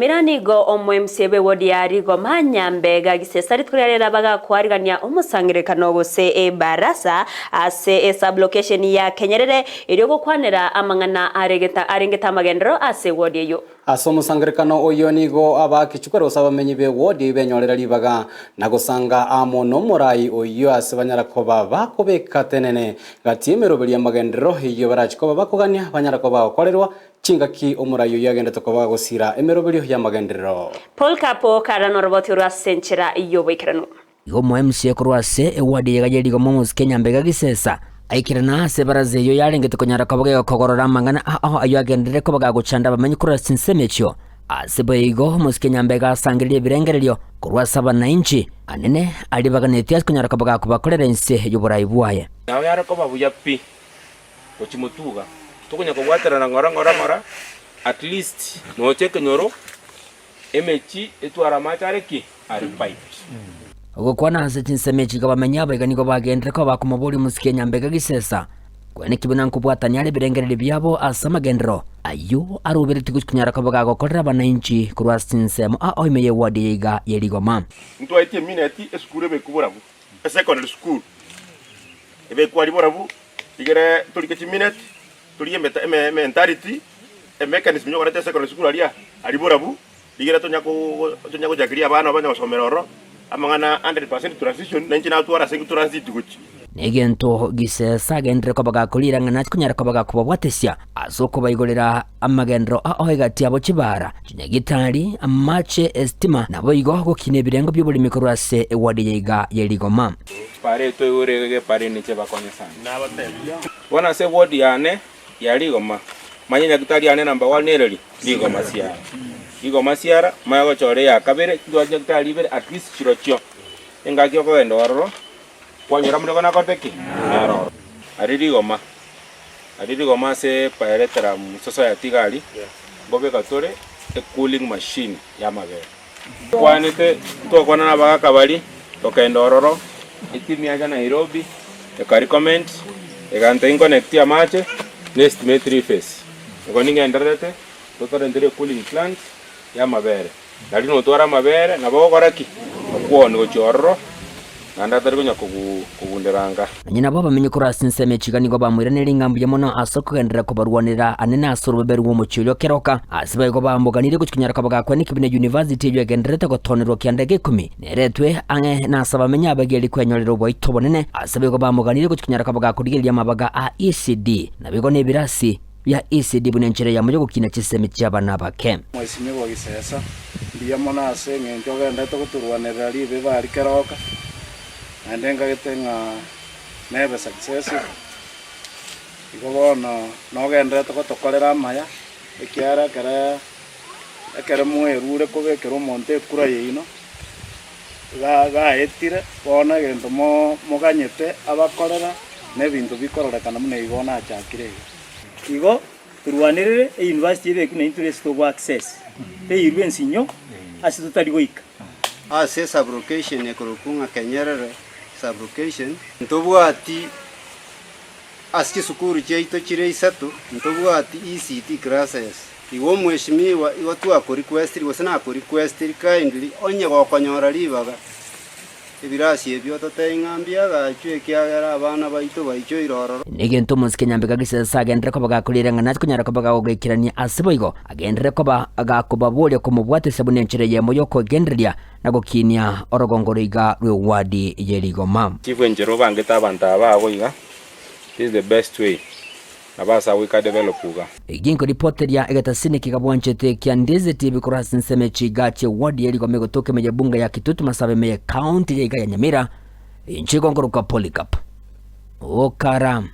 Nyamiranigo omwemsebe wodi yarigo manyambega gisesari twirarera baga kwarigania umusangirekano gose barasa ase sublocation ya Kenyerere iri gukwanira amangana arengeta amagendero ase wodi yo aso musangirekano oyo nigo abakichukero sabamenyi be wodi benyorera libaga nagosanga amono morai oyo ase banyarakoba bakobeka tenene gatimero bali amagendero iyo barachikoba bakogania banyarakoba bakorerwa chingaki omurayo yagenda tokoba gosira emerobelio ya magendero Paul Kapo karano roboti rwa senchera iyo bikirano igo MC kurwase ewadi yagajeri go momus Kenya mbega gisesa aikirana se baraze yo yarengete konyara kabage kogorora mangana aho ayo agendere ko baga gucanda bamenye kurwase nsemecho asebo igo momus Kenya mbega sangiriye birengerelyo kurwasa bananchi anene ali baganetias konyara kabaga kubakorera inse y'uburayi buwaye naho yarako babuya pi ochimutuga tukunya kubwaterana ngora at least no cheke nyoro emechi etwara machareki ari pipe ugo kwana hase tinsemechi kabamenya baganiko bagendere ko bakumaburi musikenya mbega gisesa kwene kibuna nkubwatanya ari birengerere byabo asama gendero ayo arubiriti kunyara kabaga gokorera bananchi kurwa sinsemo aho imeye wadi yiga yerigoma mtu aitie mineti eskure be kuburabu secondary school ebe kwari borabu igere tulike mineti tuliye mentality mechanism yo kana secondary school ali borabu igere tonyako jakiria bana banyosomero amangana 100% transition nanjina twara sengu transit guchi negento gisesa gendere ko baga kulira ngana kunyara ko baga kubwatesya azoko bayigorera amagendro aho egati abo kibara kinyagitari amache estima nabo igo ko kine birengo by'ubuli mikorase ewadi yiga yerigoma pare to urege pare niche bakonye sana nabatebya wana se wodi yane yarigoma manyenya gitari yane number 1 nereli ligoma siara igoma siara mago chore ya kabere ndwaje gitari bere at least chirocho engakyo ko endoro kwanyura muno na koteki naro aririgoma se paeretera society gali bobe katore a cooling machine ya mabere kwanite to kwana na baga kabali tokendororo itimi aja Nairobi e recommend e gante connect ya mache next me 3 phase ko ninga enderete to ndire cooling plant ya mabere nali no twara mabere na bogo koraki kwone go chorro nanda tarikunya kugunderanga nyina baba menye kurasi nsemechi ganigo bamwirane ringambu yamono asoko gendera ko barwanira anene asoro beru wo muchilyo keroka asibaye ko bamboganire kukinyara kabaga kwani kibine university yo gendereta ko tonerwa kyandege 10 neretwe ange nasaba menya abageli kwenyorero bo itobonene asibaye ko bamboganire kukinyara kabaga kudigelia mabaga a ECD nabigo nebirasi ya ECD bunenjere ya muyo gukina kisemechi abana bake mwisimi bo gisesa ndiyamona ase ngenjo gendeta kuturwanira ribe bari keroka andenga getenga nebe success igobona no gendera to tokorera maya ekiara kare muerure kobekero monte kura yino ga etire bona gento moganyete abakorera nebintu bikorora kana mune igona achakire igo turwanirire university be kuna interest of access te irwe nsinyo asi tutari goika ase sublocation ekorokunga Kenyerere sublocation ntobwati aski sukuru cheito chire isatu ntobwati ECT classes iwo mweshimiwa iwo twako request iwo sana ko request kindly onye gokonyora libaga ibirasi ebyo totengambia gachwe kyagara abana baito baicho irororo negento musikenya mbega gisesa agendere ko baga kulira ngana kunyara ko baga ogekirania asiboigo agendere ko baga kubabule ko mubwate sabunenchire yemo yoko genderia nagokinia orogongoriga rwe wadi yerigoma chifu enjero bangeta abanta babo iga this is the best way abasa wika developuga iginko reporteria egata siniki kabwanchete kya ndeze TV kurasi nsemechi gache wadi yerigoma gotoke meje bunga ya Kitutu Masabe meye county ya Nyamira inchiko ngoroka Polycarp Okaram